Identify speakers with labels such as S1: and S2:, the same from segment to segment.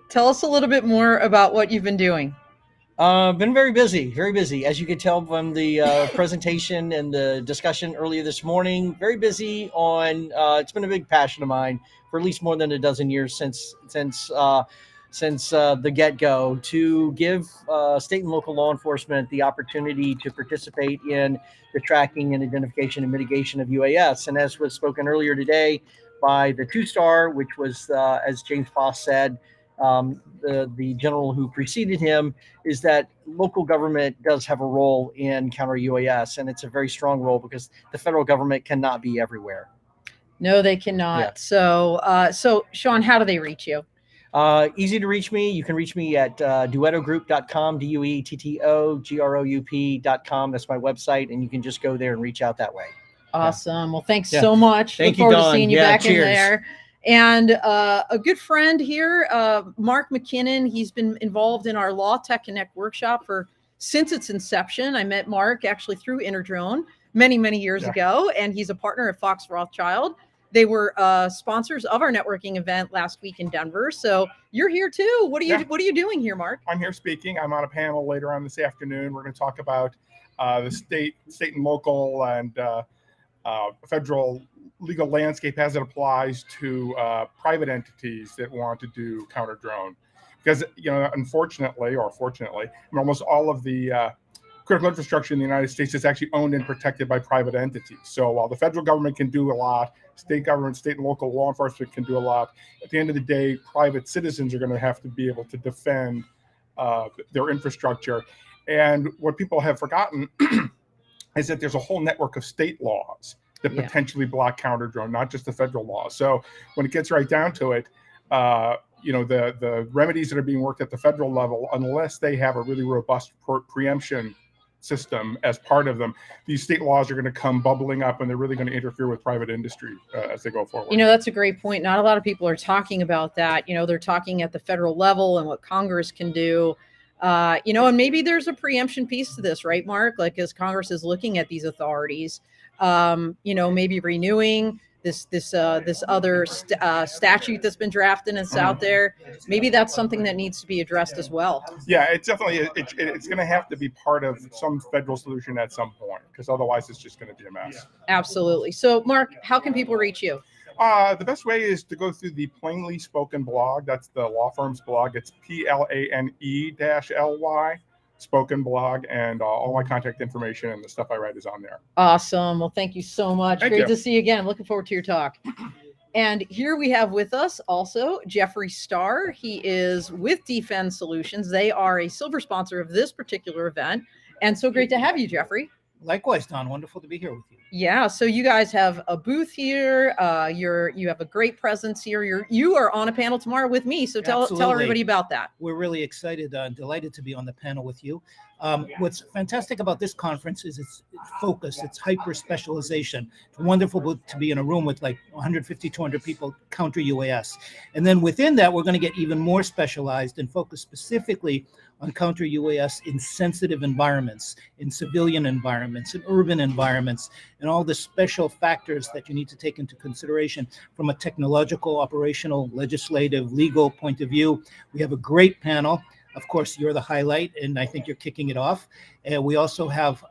S1: Tell us a little bit more about what you've been doing.
S2: Been very busy, very busy. As you could tell from the presentation and the discussion earlier this morning, very busy on. It's been a big passion of mine for at least more than a dozen years since the get go to give state and local law enforcement the opportunity to participate in the tracking and identification and mitigation of UAS. And as was spoken earlier today by the two-star, which was as James Foss said. The general who preceded him is that local government does have a role in counter UAS, and it's a very strong role because the federal government cannot be everywhere.
S1: No, they cannot.
S2: Yeah.
S1: So Sean, how do they reach you?
S2: Easy to reach me. You can reach me at duettogroup.com, duettogroup.com. That's my website, and you can just go there and reach out that way.
S1: Awesome. Well, thanks so much.
S2: Thank
S1: Look forward
S2: you, Dawn.
S1: to seeing you back
S2: cheers.
S1: in there. And a good friend here, Mark McKinnon, he's been involved in our Law Tech Connect workshop since its inception. I met Mark actually through Interdrone many years ago, and he's a partner at Fox Rothschild. They were sponsors of our networking event last week in Denver. So you're here too. What are you doing here, Mark?
S3: I'm here speaking. I'm on a panel later on this afternoon. We're going to talk about the state and local and federal legal landscape as it applies to private entities that want to do counter drone. Because, unfortunately or fortunately, almost all of the critical infrastructure in the United States is actually owned and protected by private entities. So while the federal government can do a lot, state and local law enforcement can do a lot, at the end of the day, private citizens are going to have to be able to defend their infrastructure. And what people have forgotten is that there's a whole network of state laws that potentially block counter drone, not just the federal law. So when it gets right down to it, the remedies that are being worked at the federal level, unless they have a really robust preemption system as part of them, these state laws are going to come bubbling up, and they're really going to interfere with private industry as they go forward.
S1: That's a great point. Not a lot of people are talking about that. They're talking at the federal level and what Congress can do. And maybe there's a preemption piece to this, right, Mark? Like as Congress is looking at these authorities, maybe renewing this other statute that's been drafted and it's out there. Maybe that's something that needs to be addressed as well.
S3: Yeah, it definitely it's going to have to be part of some federal solution at some point, because otherwise it's just going to be a mess.
S1: Absolutely. So, Mark, how can people reach you?
S3: The best way is to go through the Plainly Spoken blog. That's the law firm's blog. It's PLANE-LY Spoken blog, and all my contact information and the stuff I write is on there.
S1: Awesome. Well, thank you so much.
S3: Thank
S1: Great
S3: you.
S1: to see you again. Looking forward to your talk. And here we have with us also Jeffrey Starr. He is with Defend Solutions. They are a silver sponsor of this particular event. And so great to have you, Jeffrey.
S4: Likewise, Don. Wonderful to be here with you.
S1: Yeah. So you guys have a booth here. You have a great presence here. You are on a panel tomorrow with me. So tell everybody about that.
S4: We're really excited, delighted to be on the panel with you. What's fantastic about this conference is its focus, its hyper specialization. It's wonderful to be in a room with like 150, 200 people, counter UAS. And then within that, we're going to get even more specialized and focus specifically on counter UAS in sensitive environments, in civilian environments, in urban environments, and all the special factors that you need to take into consideration from a technological, operational, legislative, legal point of view. We have a great panel. Of course, you're the highlight, and I think you're kicking it off. And we also have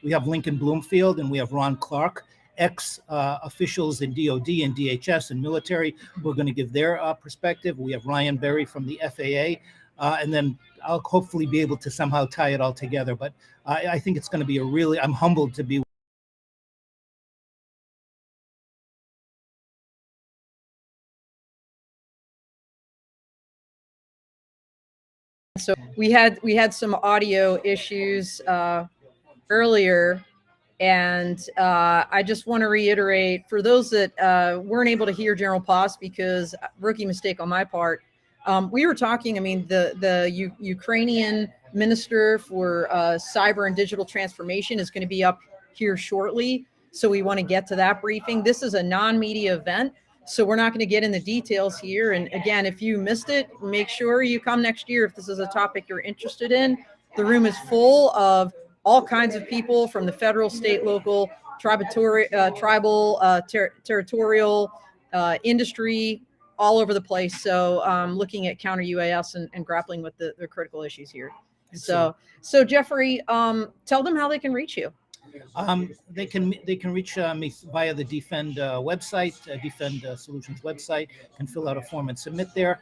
S4: Lincoln Bloomfield, and we have Ron Clark, ex-officials in DOD and DHS and military, who are going to give their perspective. We have Ryan Berry from the FAA, and then I'll hopefully be able to somehow tie it all together. But I think it's going to be I'm humbled to be.
S1: So we had some audio issues earlier, and I just want to reiterate for those that weren't able to hear General Poss, because rookie mistake on my part. We were talking. I mean, the Ukrainian minister for cyber and digital transformation is going to be up here shortly, so we want to get to that briefing. This is a non-media event, so we're not going to get in the details here. And again, if you missed it, make sure you come next year if this is a topic you're interested in. The room is full of all kinds of people from the federal, state, local, tribal, territorial, industry, all over the place. So looking at counter UAS and grappling with the critical issues here. So Jeffrey, tell them how they can reach you.
S4: They can reach me via the Defend website, Defend Solutions website. Can fill out a form and submit there,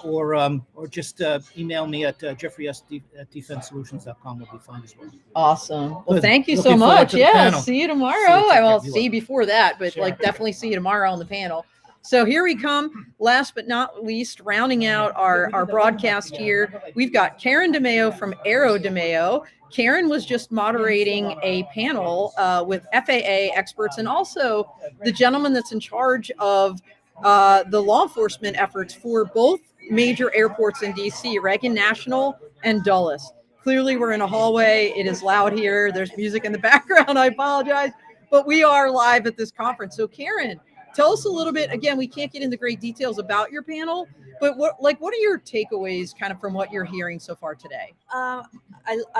S4: or just email me at jeffrey@defendsolutions.com will be fine as well.
S1: Awesome. Well,
S4: Good.
S1: thank you
S4: Looking
S1: so
S4: forward
S1: much.
S4: to the
S1: Yeah,
S4: panel.
S1: see you tomorrow.
S4: See you, take
S1: I
S4: care.
S1: will
S4: Be
S1: see you
S4: well.
S1: before that, but
S4: Sure.
S1: like definitely see you tomorrow on the panel. So here we come. Last but not least, rounding out our broadcast here, we've got Karen DeMeo from Aero DeMeo. Karen was just moderating a panel with FAA experts and also the gentleman that's in charge of the law enforcement efforts for both major airports in DC, Reagan National and Dulles. Clearly, we're in a hallway. It is loud here. There's music in the background. I apologize, but we are live at this conference. So Karen, tell us a little bit. Again, we can't get into great details about your panel, but what are your takeaways kind of from what you're hearing so far today?
S5: I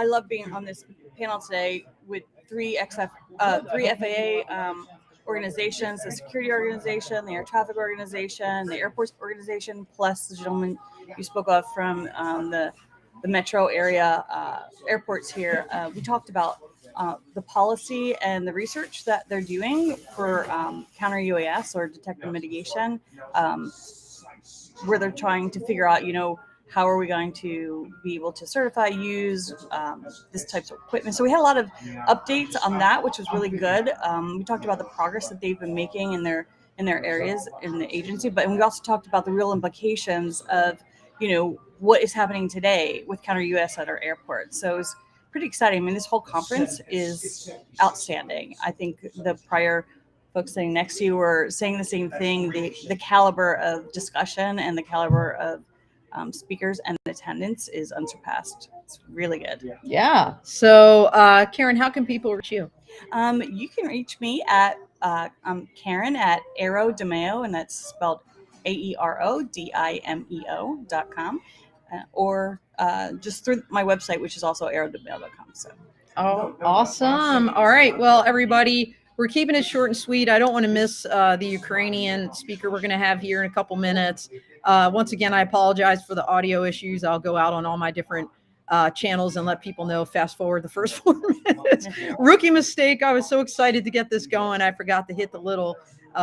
S5: love being on this panel today with three FAA organizations: the security organization, the air traffic organization, the airports organization, plus the gentleman you spoke of from the metro area airports here. We talked about the policy and the research that they're doing for counter UAS or detect and mitigation, where they're trying to figure out, how are we going to be able to certify, use this types of equipment. So we had a lot of updates on that, which was really good. We talked about the progress that they've been making in their areas in the agency, but we also talked about the real implications of, what is happening today with counter UAS at our airports. So it's pretty exciting. I mean, this whole conference is outstanding. I think the prior folks sitting next to you were saying the same thing. The caliber of discussion and the caliber of speakers and attendance is unsurpassed. It's really good.
S1: Yeah. So Karen, how can people reach you?
S5: You can reach me at Karen at Aero DeMeo, and that's spelled AeroDimeo.com, or just through my website, which is also aerodemeo.com. So.
S1: Oh, awesome. All right. Well, everybody, we're keeping it short and sweet. I don't want to miss the Ukrainian speaker we're going to have here in a couple minutes. Once again, I apologize for the audio issues. I'll go out on all my different channels and let people know. Fast forward the first 4 minutes. Rookie mistake. I was so excited to get this going. I forgot to hit the little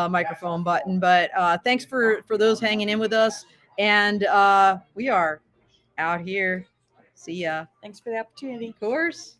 S1: microphone button. But thanks for those hanging in with us. And we are out here. See ya.
S5: Thanks for the opportunity.
S1: Of course.